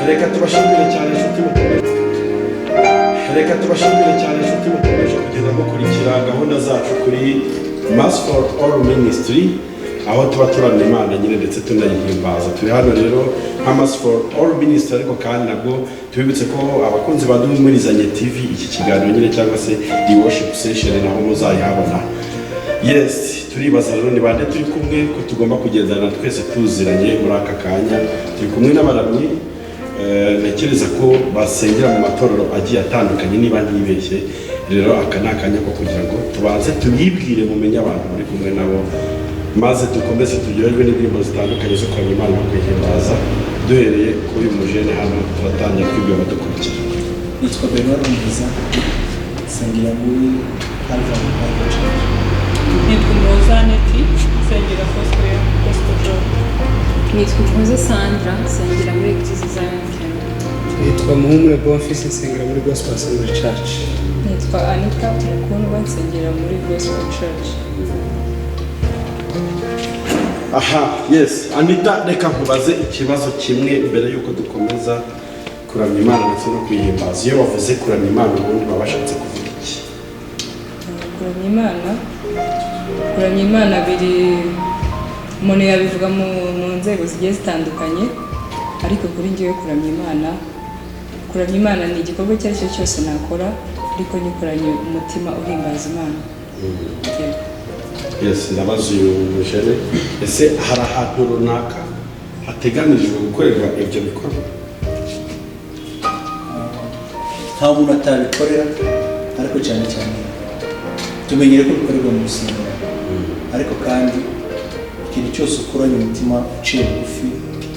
reka tubashimire cyane inshuti mukomeje kugenda mukurikira gahunda zacu kuri Mass for All Ministry, aho tuba turamya Imana nyine ndetse tunayihimbaza. Turi hano rero nka Mass for All Ministry, ariko kandi nabwo tubibutse ko abakunzi baduhumurizanye TV iki kiganiro nyine cyangwa se i worship session naho muzayihabona. Yes, turibaza rero ni bande turi kumwe ko tugomba kugendana twese tuziranye muri aka kanya. Turi kumwe n'abaramyi nekereza ko basengera mu matorero agiye atandukanye niba ntibeshye. Rero aka ni akanya ko kugira ngo tubanze tubibwire mumenye abantu muri kumwe nabo, maze dukomeze turyoherwe n'indirimbo zitandukanye zo kuramya Imana no kwihimbaza. Duhereye kuri mujene hano turatangira kwibwira abadukurikira. Nitwa Dore, sengera muri Alpha. Nitwa natwe, sengera gospel. Nitwa bakoze Sandra, sengera muri igisirimba. Nitwa Muhumure Bonfils, sengera muri Gospel Church. Nitwa Anita Mukundwa, nsengera muri Gospel Church. Aha, yes, Anita, reka nkubaze ikibazo kimwe mbere yuko dukomeza kuramya Imana ndetse no kwihimbaza. Iyo bavuze kuramya Imana ubundi baba bashatse kuvuga iki? Kuramya Imana biri umuntu yabivuga mu nzego zigiye zitandukanye, ariko kuri njyewe kuramya Imana ni igikorwa icyo ari cyo cyose nakora, ariko nyikoranye umutima uhimbaza Imana. Yes, ndabaza uyu mujene, ese hari ahantu runaka hateganijwe gukorerwa ibyo bikorwa? Nta muntu atabikorera, ariko cyane tumenyere ko bikorerwa mu rusengero. Ariko kandi ikintu cyose ukoranye umutima uciye bugufi,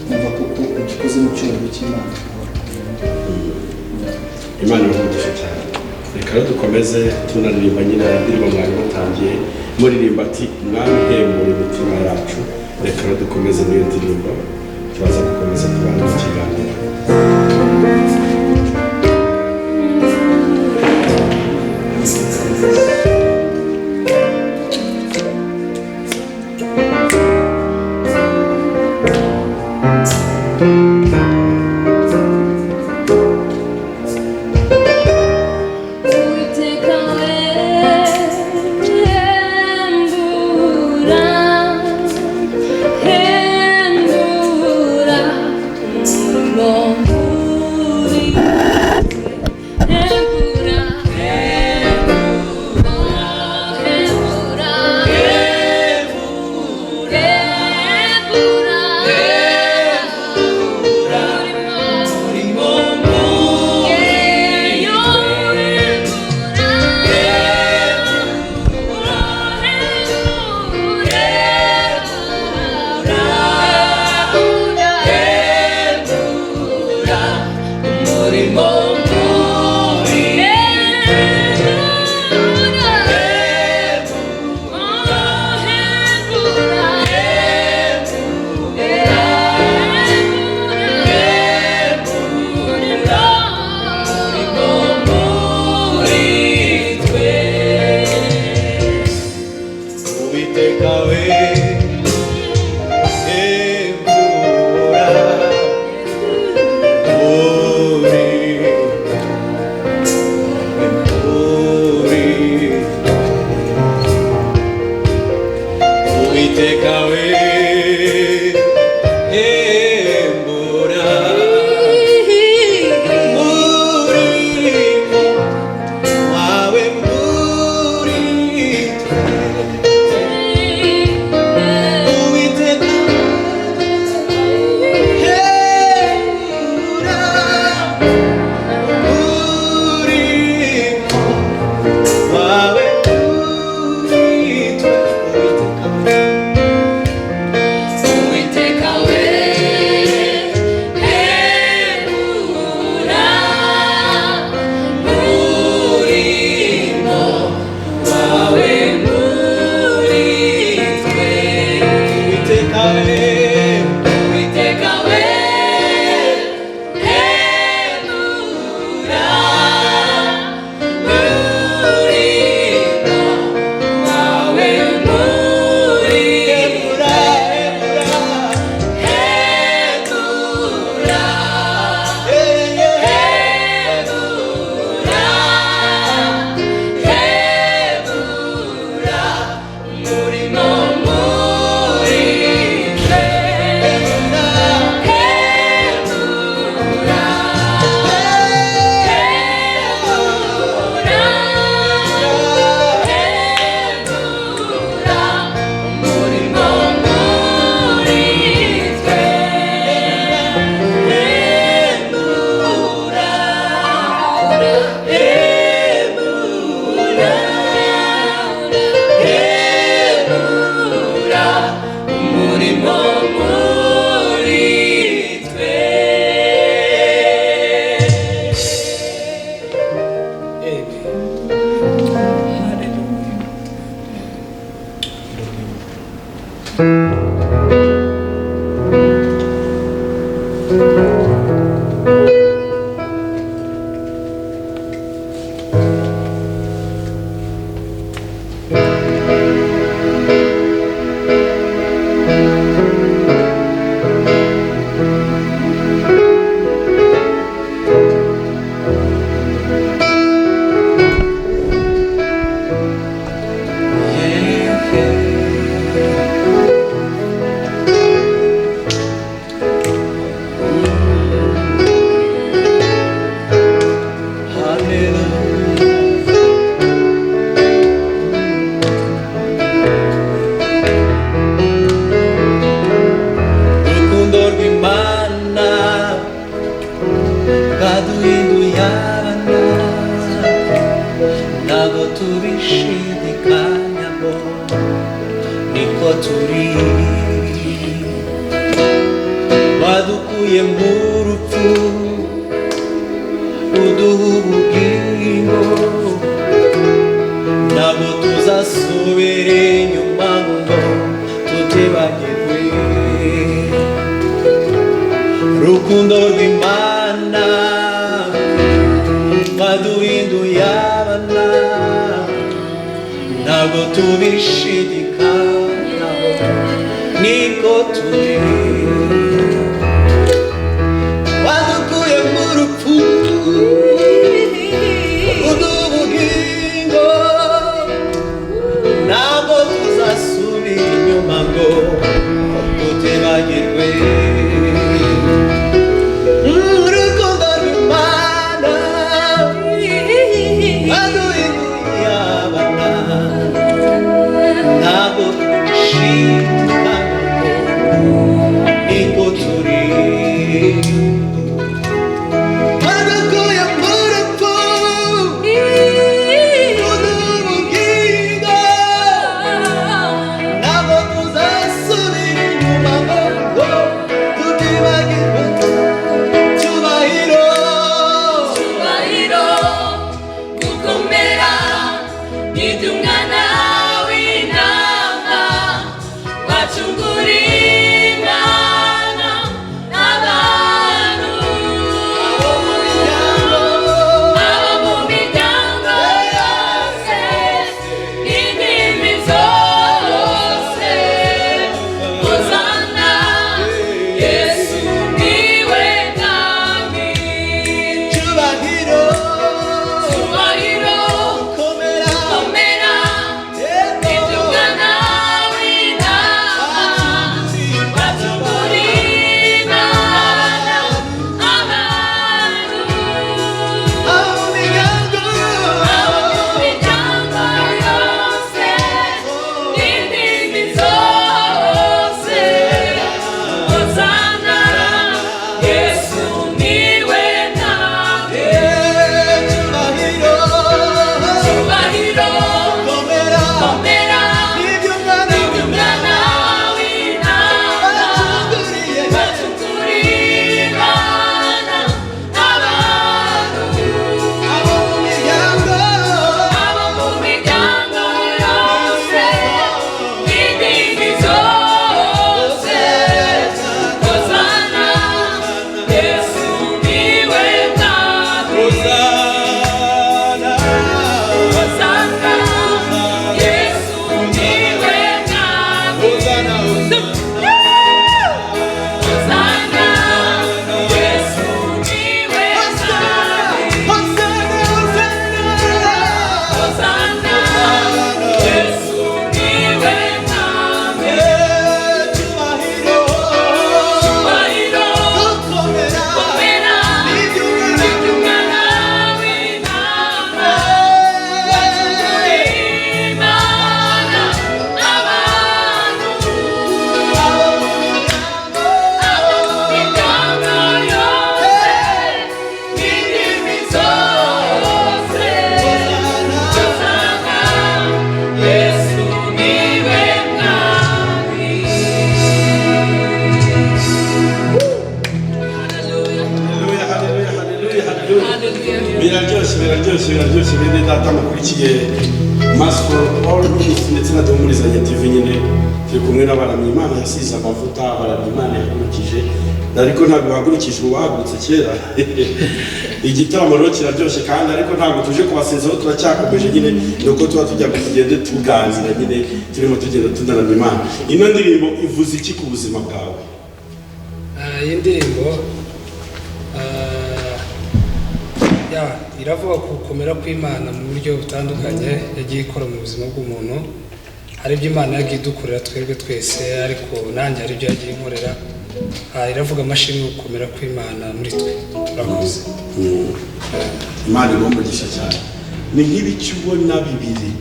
numva kuko ugikoze mu cyubahiro cy'Imana. Imana imugisha cyane. Reka rero dukomeze tunaririmba nyine indirimbo mwari mutangiye muririmba ati mwami hemura imitima yacu. Reka rero dukomeze n'iyo ndirimbo, turaza gukomeza tubana mu kiganiro. Hembura wadukuye mu rupfu uduha ubugingo ntabwo tuzasubira inyuma ngo tutibagirwe rukundo rw'Imana waduhinduye abana ntabwo tubishidikanyaho niko turi wadukuye mu rupfu uduha ubugingo ntabwo tuzasubira inyuma ngo tutibagirwe urukundo rw'Imana waduhinduye abana ntabwo tubishidikanyaho niko turi wadukuye mu rupfu uduha ubugingo ntabwo tuzasubira inyuma ngo tutibagirwe cyubahiro gukomera n'iby'umwana w'intama wacunguriye Imana n'abantu abo mu miryango yose n'indimi zose uzana Yesu niwe mwami cyubahiro gukomera n'iby'umwana w'intama wacunguriye Imana abantu abo mu miryango imiryango yose n'indimi zose uzana Yesu niwe mwami cyubahiro komera n'iby'umwana w'intama wacunguriye Imana n'abantu abo mu miryango yose n'indimi zose uzana Yesu niwe mwami uzana Yesu niwe mwami uzana Yesu niwe mwami Hosanna Yesu niwe mwami cyubahiro gukomera n'iby'umwana w'intama wacunguriye Imana n'abantu abo mu miryango yose n'indimi zose uzana Yesu niwe mwami biraryoshye bene data mukurikiye Mass for All Ministry ndetse na Duhumurizanye TV nyine turi kumwe n'abaramyi Imana yasize amavuta abaramyi Imana yahagurukije ariko ntabwo bahagurukije uwahagurutse kera igitaramo rero kiraryoshye kandi ariko ntabwo tuje kubasezaho turacyakomeje nyine nuko tuba tujya kugenda tuganira nyine turimo tugenda tunaramya Imana ino ndirimbo ivuze iki ku buzima bwawe iyi ndirimbo iravuga ku gukomera kw'Imana mu buryo butandukanye yagiye ikora mu buzima bw'umuntu hari ibyo Imana yagiye idukorera twebwe twese ariko nanjye hari ibyo yagiye inkorera iravuga amashimwe yo gukomera kw'Imana muri twe turakoze Imana igombagisha cyane ni nk'ibiki ubona bibiri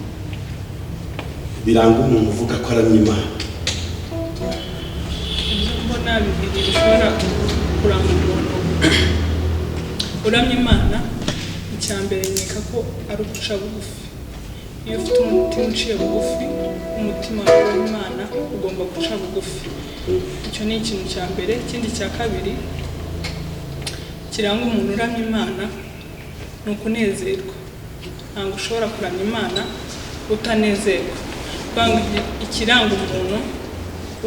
biranga umuntu uvuga ko aramya Imana ibyo mbona bibiri bishobora kuranga umuntu uramya Imana icya mbere nkeka ko ari uguca bugufi iyo ufite umutima uciye bugufi umutima w'Imana ugomba guca bugufi icyo ni ikintu cya mbere ikindi cya kabiri kiranga umuntu uramya Imana ni ukunezerwa. Ntabwo ushobora kuramya Imana utanezerwa. Banga ikiranga umuntu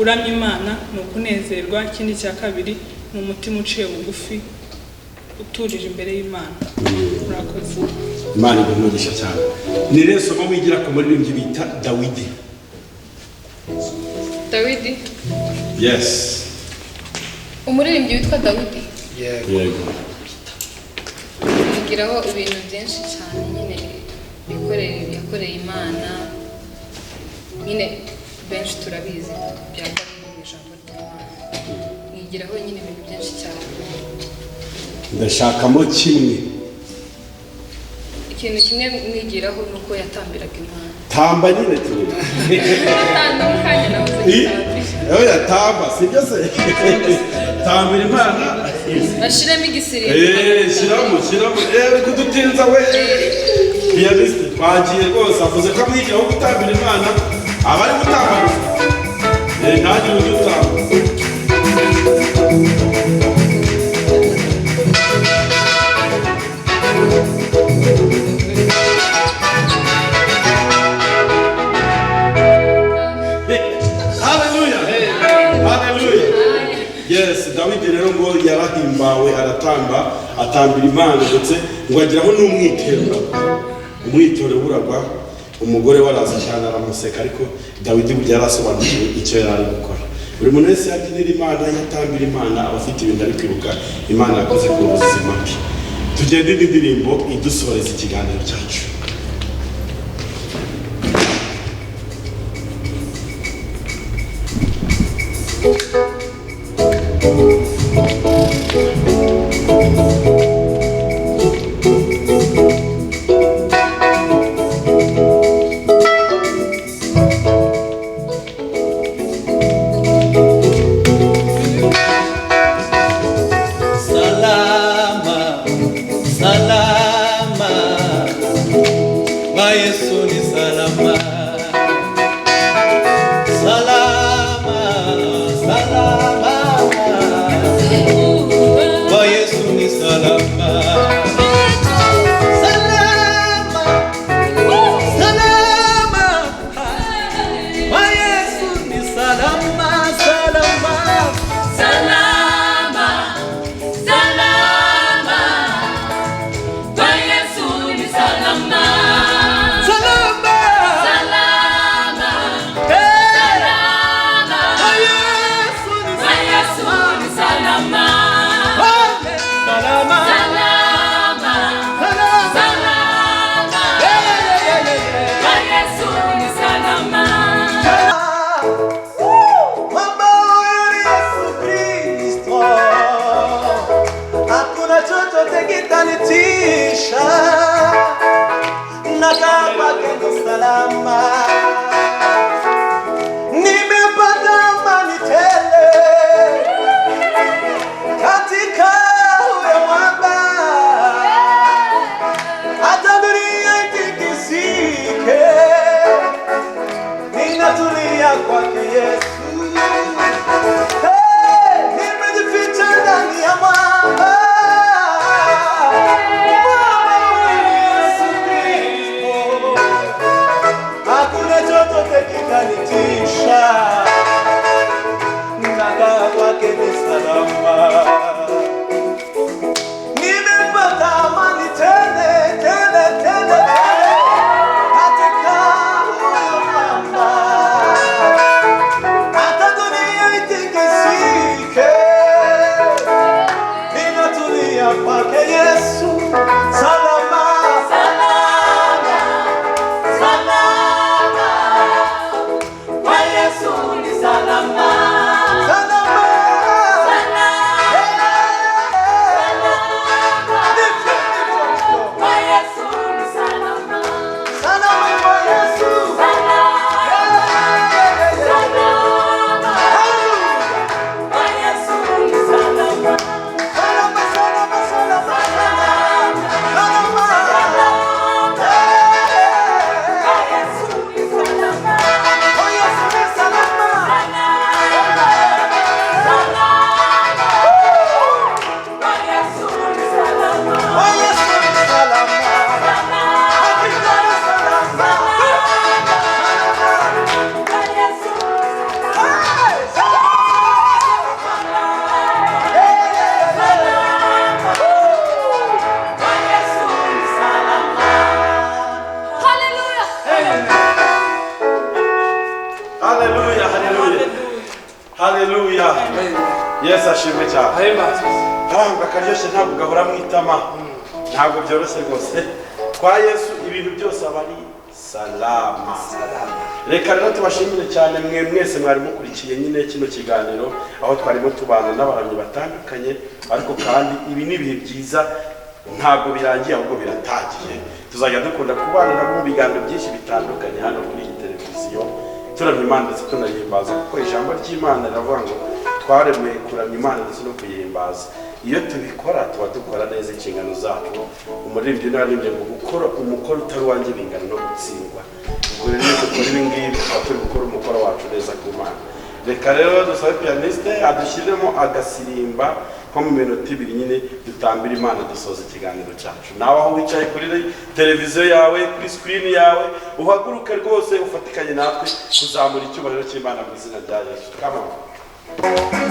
uramya Imana ni ukunezerwa. Ikindi cya kabiri ni umutima uciye bugufi uturije imbere y'Imana. Murakoze. Imana igumugisha cyane. Ni rero somo wigira ku muririmbyi bita Dawidi. Dawidi? Yes. Umuririmbyi witwa Dawidi? Yego. Yigiraho ibintu byinshi cyane nyine yakoreye Imana. Nyine benshi turabizi byagwa mu ijambo ry'Imana. Yigiraho nyine ibintu byinshi cyane. Ndashakamo kimwe. Ikintu kimwe mwigiraho nuko yatambiraga Imana. Tamba nyine turi. Atandukanye nawe se. Oya tamba sibyo se. Tambira Imana. Bashiremo igisirimba. Shiramo. Kudutinza we. Pianist twagiye rwose avuze ko amwigira wo gutambira Imana. Abari gutamba. Ntaje udutamba. Yes, Dawidi rero ngo yarahimbawe atambira Imana ndetse ngo agiraho n'umwitero. Umwitero buragwa umugore waraza cyane aramuseka ariko Dawidi byarasobanukiwe icyo yari gukora. Buri muntu wese yabyinira Imana yatambira Imana abafite ibintu ari kwibuka Imana yakoze ku buzima bwe. Tugende indirimbo idusoreza ikiganiro cyacu. Yesu ashimwe cyane. Aranga karyoshye ntabwo gahora mu itama. Ntabwo byoroshye rwose. Kwa Yesu ibintu byose aba ari salama. Reka rero tubashimire cyane mwe mwese mwari mukurikiye nyine kino kiganiro aho twarimo tubana n'abaramyi batandukanye, ariko kandi ibi ni ibihe byiza ntabwo birangiye ahubwo biratangiye. Tuzajya dukunda kubana nabo mu biganiro byinshi bitandukanye hano kuri iyi televiziyo, turamya Imana ndetse tunayihimbaza, kuko ijambo ry'Imana riravuga ngo twaremeye kuramya Imana ndetse no kuyihimbaza. Iyo tubikora tuba dukora neza inshingano zacu. Umuririmbyi naririmbye ngo gukora umukoro utari wanjye bingana no gutsindwa. Ubwo rero iyo dukora ibi ngibi tuba turi gukora umukoro wacu neza ku Mana. Reka rero dusabe pianiste adushyiremo agasirimba nko mu minota 2 nyine dutambira Imana dusoza ikiganiro cyacu. Nawe aho wicaye kuri televiziyo yawe, kuri screen yawe, uhaguruke rwose ufatikanye natwe kuzamura icyubahiro cy'Imana mu izina rya Yesu. Come on.